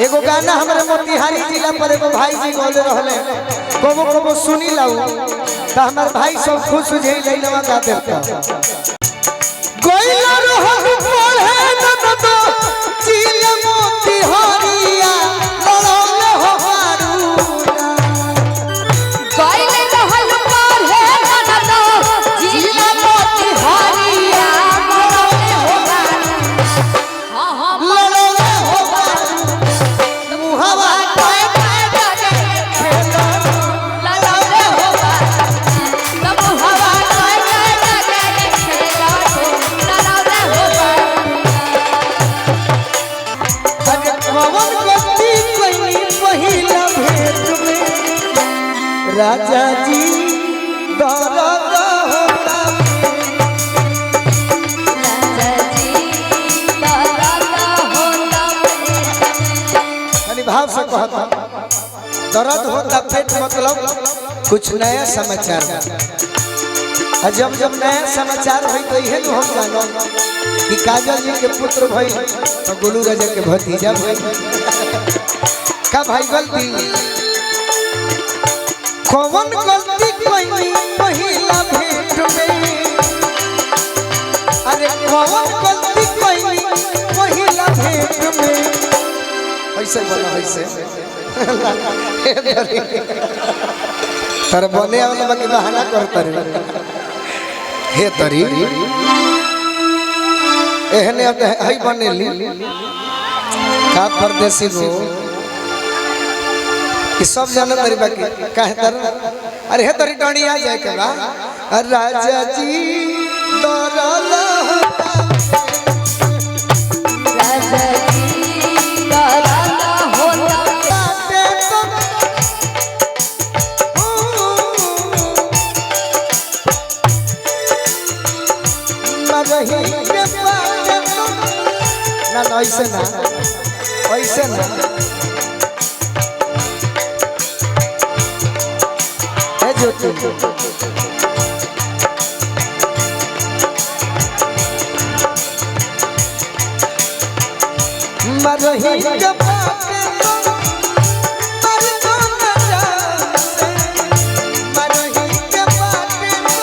एगो गाना हमारे मोतिहारी जिला पर एगो भाई जी गौले रहले कबो कबो सुनी लाऊ त हमर भाई सब खुश हो जाई लइनवा गा देता गइला रहल पढ़े न तो जिला मोतिहारिया लड़ौले हो हारूना गइले रहल पढ़े न तो जिला मोतिहारिया लड़ौले हो हारूना हां हां लड़ौले हो हारूना मुहावा राजा जी दरद होता राजा जी दरद होता यानी भाव से कहता दर्द होता पेट मतलब कुछ नया समाचार और जब जब नया समाचार हुई तो यह हम जानो कि काजल जी के पुत्र भाई तो गोलू राजा के भतीजा भाई का भाई गलती कौन गलती कोई पहिला भेंट में अरे कौन गलती कोई पहिला भेंट में ऐसे बोला ऐसे तर बने वाला बाकी बहाना करता रे हे तरी एहने अब हई बनेली का परदेसी गो कि सब जानो तरी बाकी काहे तर अरे हे तरी डाणी आ जाए के बा राजा जी दरद होता राजा जी दरद होता ना ना ऐसे ना ऐसे ना है जो तू मरही के बाटे तो मर दो न जान से मरही के बाटे तो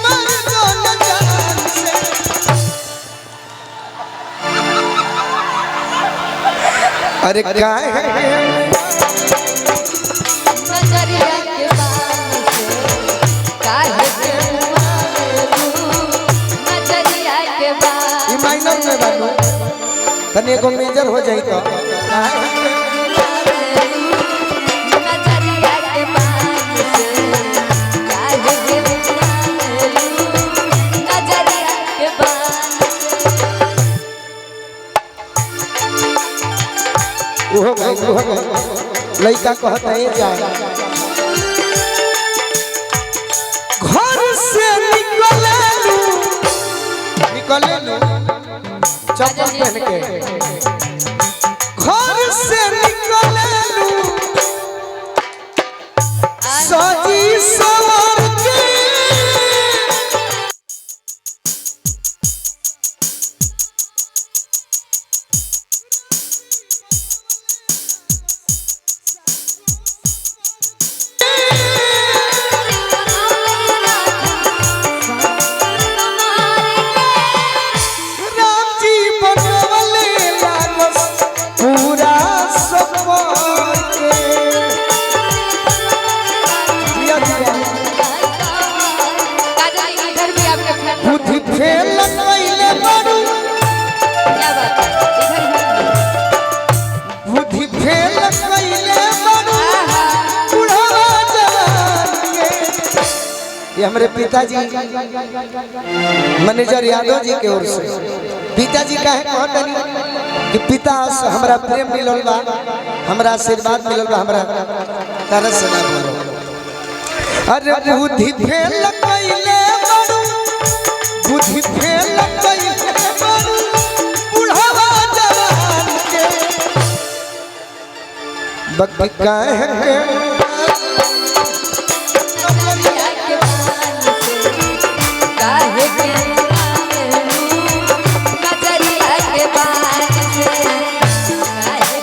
मर दो न जान से अरे काहे नजरिया के बान से काहे के नजरिया के बान ई माइनर में बानो तने को मेजर हो जाई तो नजरिया के बान से काहे के नजरिया के बान हो गई लइका कहता है जाए घर से निकले लू चप्पल पहन के घर से निकले लू सजी सवर के राम जी बनवले लागस पूरा सफर के दिया दिया काजल इधर भी आपके फैन बुद्धि फेल कइले बारू क्या बात है इधर बुद्धि फेल कइले बारू बुढ़वा जवान के ये हमारे पिताजी मैनेजर यादव जी के ओर से पिताजी काहे कहतनी कि पिता से हमरा प्रेम मिलल बा हमरा आशीर्वाद मिलल बा हमरा तरस से ना बोलो अरे बुद्धि फेल कइले बारू बुद्धि फेल कइले बारू बुढ़वा जवान के बक काहे के नजरिया के बान से काहे के नजरिया के बान से काहे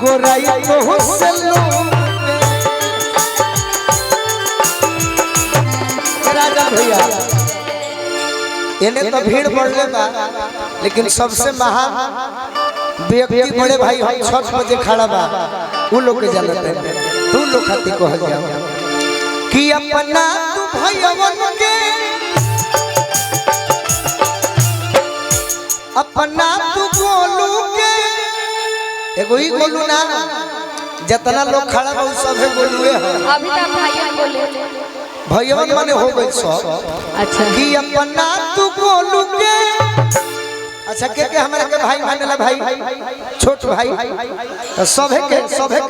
गोराई तो हुस्न राजा भैया इन्हें तो भीड़ बढ़ले बा लेकिन सबसे महान व्यक्ति बड़े भाई हम छठ बजे खड़ा बा उ लोग के जानते हैं तू लोग खाती कहल जा कि अपना तू भैयवन के अपना तू गोलू के एगो ही गोलू ना जितना लोग खड़ा बा सब है गोलुए है अभी तक भाइयों बोले भैयवन माने हो गई सब अच्छा कि अपना तू गोलू के अच्छा के हमारे के भाई मानेला भाई छोट भाई तो सभे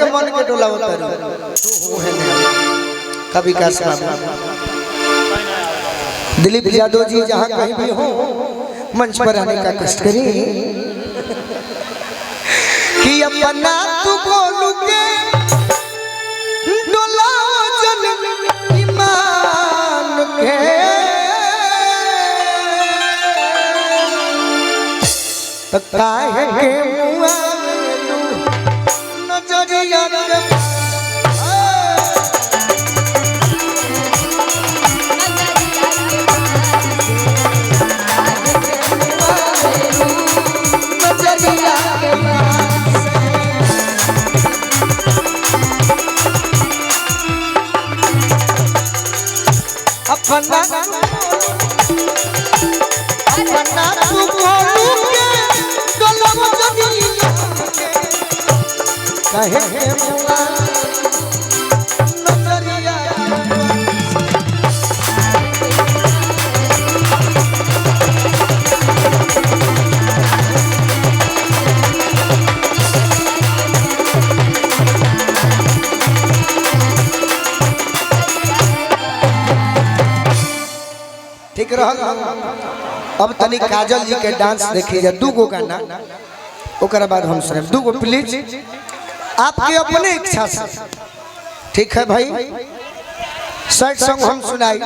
के मन के डोला उतर कभी का दिलीप यादव जी जहाँ कहीं भी हो मंच पर आने का कष्ट करें कि अपना तू गोलू के डोला जन ईमान के तो काहे के मुआ नजरिया के नजरिया के अपना तू गोलू के गलम जमीन कहे के मुआ नजरिया ठीक रहल अब तनी काजल जी के डांस देखी जा दू गो गाना ओकरा बाद हम सुने दू गो प्लीज आपके अपने इच्छा से ठीक है भाई सैड सॉन्ग हम सुनाई